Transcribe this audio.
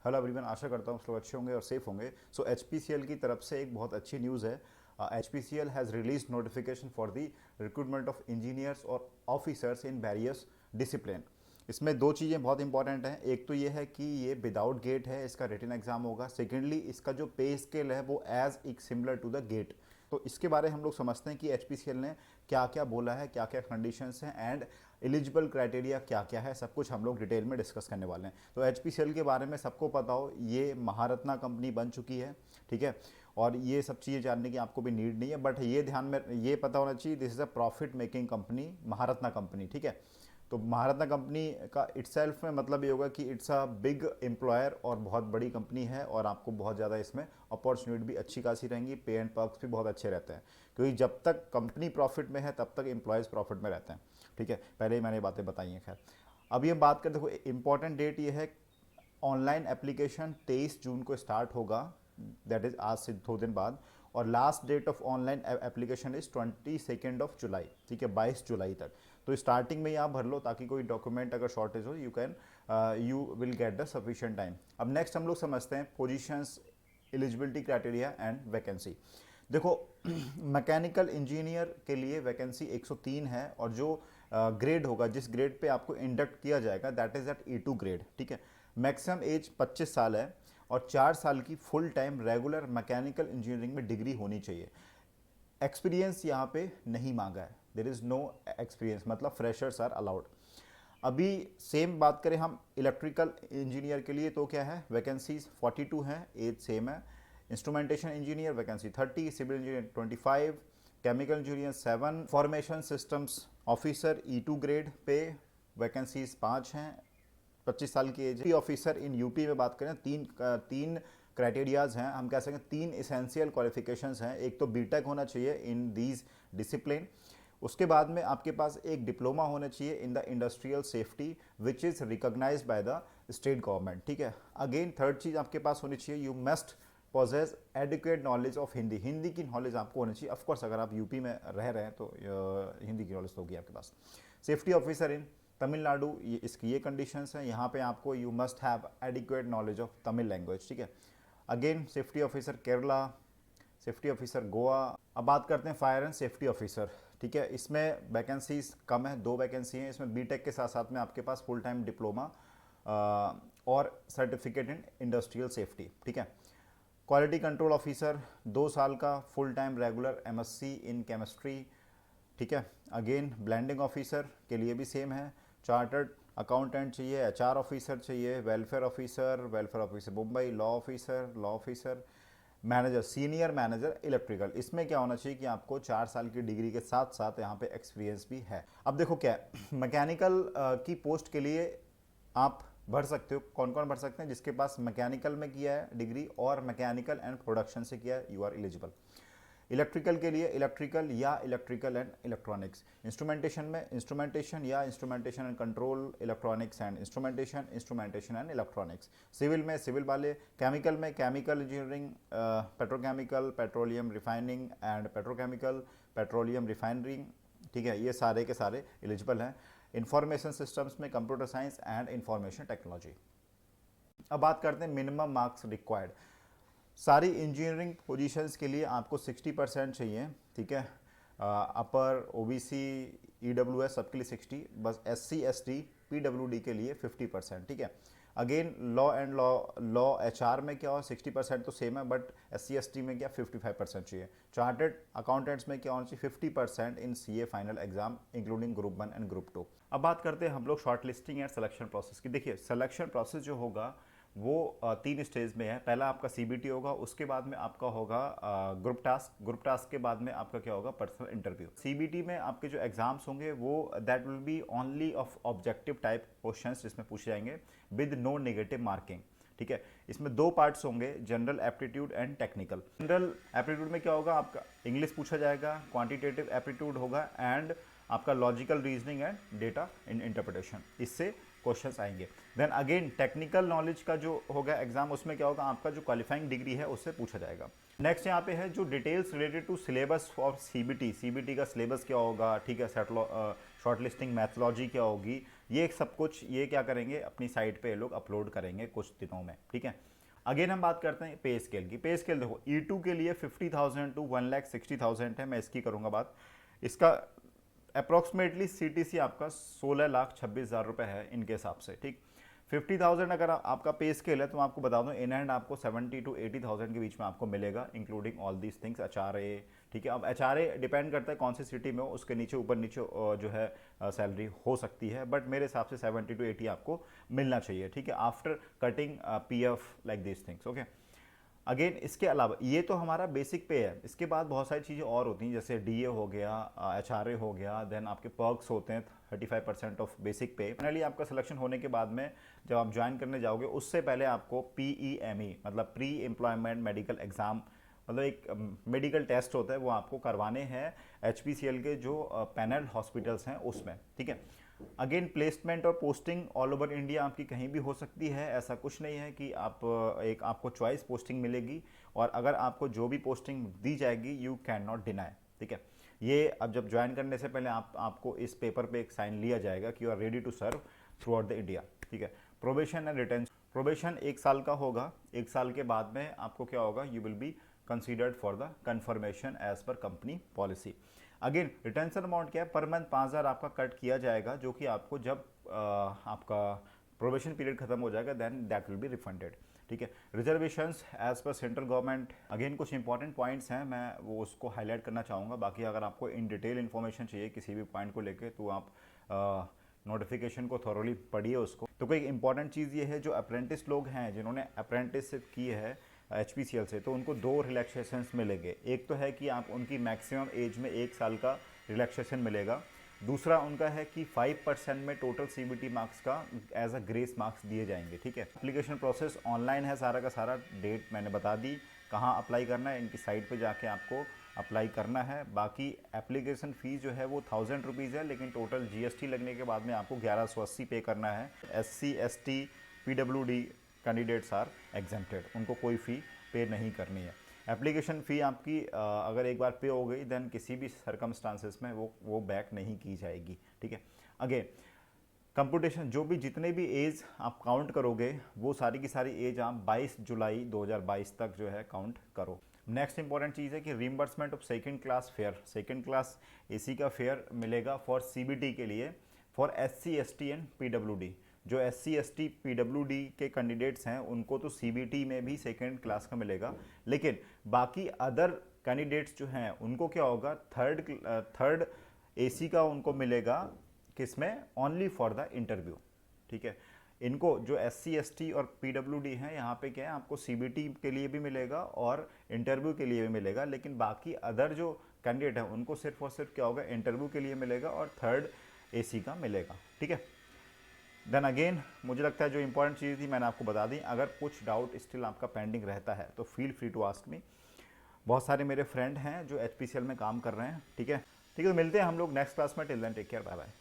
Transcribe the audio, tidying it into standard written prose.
Hello everyone, आशा करता हूँ सब अच्छे होंगे और सेफ होंगे। सो एचपीसीएल की तरफ से एक बहुत अच्छी न्यूज़ है। HPCL has release notification for the recruitment of engineers और ऑफिसर्स इन वेरियस डिसिप्लिन। इसमें दो चीज़ें बहुत इंपॉर्टेंट हैं। एक तो ये है कि ये विदाउट गेट है, इसका रिटन एग्जाम होगा। सेकेंडली, इसका जो पे स्केल है वो एज इक सिमिलर टू द गेट। तो इसके बारे में हम लोग समझते हैं कि एचपीसीएल ने क्या क्या बोला है, क्या क्या कंडीशंस हैं एंड एलिजिबल क्राइटेरिया क्या क्या है, सब कुछ हम लोग डिटेल में डिस्कस करने वाले हैं। तो एचपीसीएल के बारे में सबको पता हो, ये महारत्ना कंपनी बन चुकी है, ठीक है। और ये सब चीज़ें जानने की आपको भी नीड नहीं है, बट ये ध्यान में ये पता होना चाहिए, this is a profit making company, Maharatna company, ठीक है। तो महारत्ना कंपनी का इटसेल्फ में मतलब ये होगा कि इट्स अ बिग एम्प्लॉयर और बहुत बड़ी कंपनी है, और आपको बहुत ज़्यादा इसमें अपॉर्चुनिटी भी अच्छी खासी रहेंगी, पे एंड पर्क्स भी बहुत अच्छे रहते हैं, क्योंकि जब तक कंपनी प्रॉफिट में है तब तक एम्प्लॉयज़ प्रॉफिट में रहते हैं, ठीक है। पहले ही मैंने बातें बताई हैं। खैर, अब ये बात करते, देखो इंपॉर्टेंट डेट ये है, ऑनलाइन एप्लीकेशन 23 जून को स्टार्ट होगा, दैट इज आज से 2 दिन बाद, और last date of online application is 22 July, ठीक है, 22 जुलाई तक। तो स्टार्टिंग में ही आप भर लो, ताकि कोई डॉक्यूमेंट अगर शॉर्टेज हो you will get the sufficient time. अब नेक्स्ट हम लोग समझते हैं positions, eligibility criteria and vacancy. देखो मैकेनिकल इंजीनियर के लिए वैकेंसी 103 है, और जो ग्रेड होगा, जिस ग्रेड पे आपको इंडक्ट किया जाएगा, that is eight E2 grade, ठीक है। मैक्सिमम एज 25 साल है, और 4 साल की full time regular mechanical engineering में डिग्री होनी चाहिए। एक्सपीरियंस यहाँ पे नहीं मांगा है, देर इज़ नो एक्सपीरियंस, मतलब फ्रेशर्स आर अलाउड। अभी सेम बात करें हम इलेक्ट्रिकल इंजीनियर के लिए, तो क्या है, वैकेंसीज 42 हैं, एज सेम है। Instrumentation engineer vacancy 30, civil engineer 25, chemical engineer 7, formation systems officer E2 grade pay vacancies 5 हैं, 25 साल की एज। ऑफिसर इन यूपी में बात करें, तीन क्राइटेरियाज हैं, हम कह सकते हैं 3 इसेंशियल क्वालिफिकेशंस हैं। एक तो बीटेक होना चाहिए इन दीज डिसिप्लिन, उसके बाद में आपके पास एक डिप्लोमा होना चाहिए in the industrial safety which is recognised by the state government, ठीक है। अगेन थर्ड चीज़ आपके पास होनी चाहिए, you must possess adequate knowledge of Hindi, Hindi की नॉलेज आपको होनी चाहिए। ऑफकोर्स अगर आप यूपी में रह रहे हैं तो हिंदी की नॉलेज तो होगी आपके पास। सेफ्टी ऑफिसर इन तमिलनाडु, ये इसकी ये कंडीशंस हैं, यहाँ पे आपको you must have adequate knowledge of Tamil language, ठीक है। Again safety officer Kerala, safety officer Goa. अब बात करते हैं फायर एंड सेफ्टी ऑफिसर, ठीक है। इसमें वैकेंसीज कम है, 2 वैकेंसी हैं। इसमें बीटेक के साथ साथ में आपके पास फुल टाइम डिप्लोमा और सर्टिफिकेट इन इंडस्ट्रियल सेफ्टी, ठीक है। क्वालिटी कंट्रोल ऑफिसर 2 साल का full time regular MSc in chemistry, ठीक है। अगेन ब्लेंडिंग ऑफिसर के लिए भी सेम है। चार्टर्ड अकाउंटेंट चाहिए, HR ऑफिसर चाहिए, welfare officer Mumbai, law officer, manager, senior manager electrical. इसमें क्या होना चाहिए कि आपको 4 साल की डिग्री के साथ साथ यहाँ पे एक्सपीरियंस भी है। अब देखो क्या है, मैकेनिकल की पोस्ट के लिए आप भर सकते हो। कौन कौन भर सकते हैं? जिसके पास मैकेनिकल में किया है डिग्री और मैकेनिकल एंड प्रोडक्शन से किया है, यू आर एलिजिबल। इलेक्ट्रिकल के लिए इलेक्ट्रिकल या इलेक्ट्रिकल एंड इलेक्ट्रॉनिक्स। इंस्ट्रूमेंटेशन में इंस्ट्रूमेंटेशन या instrumentation and control, electronics and instrumentation and electronics. Civil में सिविल वाले, केमिकल में chemical engineering, petrochemical, petroleum refining and petrochemical, petroleum refining, ठीक है, ये सारे के सारे एलिजिबल हैं। इंफॉर्मेशन सिस्टम्स में computer science and information technology. अब बात करते हैं मिनिमम मार्क्स रिक्वायर्ड। सारी इंजीनियरिंग पोजीशंस के लिए आपको 60% चाहिए, ठीक है। अपर OBC EWS सबके लिए 60, बस SC ST PWD के लिए 50%, ठीक है। अगेन लॉ HR में क्या हो, 60% तो सेम है, बट SC ST में क्या 55% चाहिए। चार्टर्ड अकाउंटेंट्स में क्या होना चाहिए, 50% इन CA final exam including group 1 and group 2। अब बात करते हैं हम लोग short listing and selection process की। देखिए सिलेक्शन प्रोसेस जो होगा वो 3 स्टेज में है। पहला आपका CBT होगा, उसके बाद में आपका होगा ग्रुप टास्क के बाद में आपका क्या होगा, पर्सनल इंटरव्यू। CBT में आपके जो एग्जाम्स होंगे वो that will B only of objective type questions, जिसमें पूछे जाएंगे विद नो नेगेटिव मार्किंग, ठीक है। इसमें 2 पार्ट्स होंगे, general aptitude and technical. General aptitude में क्या होगा, आपका इंग्लिश पूछा जाएगा, क्वांटिटेटिव एप्टीट्यूड होगा एंड आपका logical reasoning and data in interpretation, इससे क्वेश्चंस आएंगे। देन अगेन टेक्निकल नॉलेज का जो होगा एग्जाम, उसमें क्या होगा, आपका जो क्वालिफाइंग डिग्री है उससे पूछा जाएगा। नेक्स्ट यहाँ पे है जो details related to syllabus for CBT का सिलेबस क्या होगा, ठीक है, शॉर्ट लिस्टिंग मैथोलॉजी क्या होगी, ये एक सब कुछ ये क्या करेंगे अपनी साइट पे ये लोग अपलोड करेंगे कुछ दिनों में, ठीक है। अगेन हम बात करते हैं पे स्केल की। पे स्केल देखो E2 के लिए 50,000 टू 1,60,000 है, मैं इसकी करूँगा बात। इसका अप्रॉक्सीमेटली CTC आपका 16,26,000 रुपये है इनके हिसाब से, ठीक। 50,000 अगर आपका पे स्केल है तो मैं आपको बता दूं इन हैंड आपको 70 to 80,000 के बीच में आपको मिलेगा, including all these things, HRA, ठीक है। अब HRA डिपेंड करता है कौन सी सिटी में हो, उसके नीचे ऊपर नीचे जो है सैलरी हो सकती है, बट मेरे हिसाब से 70 to 80 आपको मिलना चाहिए, ठीक है, after cutting PF like these things, okay. Again इसके अलावा ये तो हमारा बेसिक पे है, इसके बाद बहुत सारी चीज़ें और होती हैं, जैसे DA हो गया, HRA हो गया, देन आपके पर्क्स होते हैं 35% ऑफ बेसिक पे। फाइनली आपका सिलेक्शन होने के बाद में जब आप ज्वाइन करने जाओगे उससे पहले आपको PEME मतलब प्री एम्प्लॉयमेंट मेडिकल एग्जाम, मतलब एक मेडिकल टेस्ट होता है, वो आपको करवाने हैं HPCL के जो पैनल हॉस्पिटल्स हैं उसमें, ठीक है। अगेन प्लेसमेंट और पोस्टिंग ऑल ओवर इंडिया आपकी कहीं भी हो सकती है, ऐसा कुछ नहीं है कि आप एक आपको चॉइस पोस्टिंग मिलेगी, और अगर आपको जो भी पोस्टिंग दी जाएगी यू कैन नॉट डिनाई, ठीक है। ये अब जब ज्वाइन करने से पहले आपको इस पेपर पे एक साइन लिया जाएगा कि you are ready to serve throughout the India, ठीक है। प्रोबेशन एंड रिटेंशन, प्रोबेशन 1 साल का होगा, 1 साल के बाद में आपको क्या होगा, you will be considered for the confirmation as per company policy. Again retention amount क्या है, पर मंथ 5,000 आपका कट किया जाएगा, जो कि आपको जब आपका प्रोबेशन पीरियड खत्म हो जाएगा then that will be refunded, ठीक है। Reservations as per central government, again कुछ इंपॉर्टेंट पॉइंट्स हैं, मैं वो उसको हाईलाइट करना चाहूँगा, बाकी अगर आपको इन डिटेल इन्फॉर्मेशन चाहिए किसी भी पॉइंट को लेके तो आप नोटिफिकेशन को थॉरोली पढ़िए उसको। तो कोई इंपॉर्टेंट चीज़ ये है, जो अप्रेंटिस लोग हैं जिन्होंने अप्रेंटिसशिप की है HPCL से, तो उनको 2 रिलैक्सेशंस मिलेंगे। एक तो है कि आप उनकी मैक्सिमम एज में 1 साल का रिलैक्सेशन मिलेगा, दूसरा उनका है कि 5% में टोटल CBT मार्क्स का एज अ ग्रेस मार्क्स दिए जाएंगे, ठीक है। एप्लीकेशन प्रोसेस ऑनलाइन है सारा का सारा, डेट मैंने बता दी, कहाँ अप्लाई करना है, इनकी साइट पे जाके आपको अप्लाई करना है। बाकी एप्लीकेशन फ़ीस जो है वो 1,000 रुपीज़ है, लेकिन टोटल GST लगने के बाद में आपको 1180 पे करना है। SC ST PWD candidates are exempted, उनको कोई फ़ी पे नहीं करनी है। एप्लीकेशन फ़ी आपकी अगर एक बार पे हो गई देन किसी भी सरकमस्टांसेस में वो बैक नहीं की जाएगी, ठीक है। अगेन कंप्यूटेशन, जो भी जितने भी एज आप काउंट करोगे वो सारी की सारी एज आप 22 जुलाई 2022 तक जो है काउंट करो। नेक्स्ट इंपॉर्टेंट चीज़ है कि reimbursement of second class fair, second class AC का फेयर मिलेगा फॉर CBT के लिए, for SC ST and PWD। जो SC ST PWD के कैंडिडेट्स हैं उनको तो CBT में भी सेकंड क्लास का मिलेगा, लेकिन बाकी अदर कैंडिडेट्स जो हैं उनको क्या होगा, थर्ड AC का उनको मिलेगा, किसमें, ओनली फॉर द इंटरव्यू, ठीक है। इनको जो SC ST और PWD हैं यहाँ पे क्या है, आपको CBT के लिए भी मिलेगा और इंटरव्यू के लिए भी मिलेगा, लेकिन बाकी अदर जो कैंडिडेट हैं उनको सिर्फ और सिर्फ क्या होगा, इंटरव्यू के लिए मिलेगा और थर्ड AC का मिलेगा, ठीक है। देन अगेन मुझे लगता है जो इंपॉर्टेंट चीज़ थी मैंने आपको बता दी। अगर कुछ डाउट स्टिल आपका पेंडिंग रहता है तो feel free to ask me. बहुत सारे मेरे फ्रेंड हैं जो HPCL में काम कर रहे हैं, ठीक है। ठीक है, तो मिलते हैं हम लोग नेक्स्ट क्लास में। Till then take care, bye bye.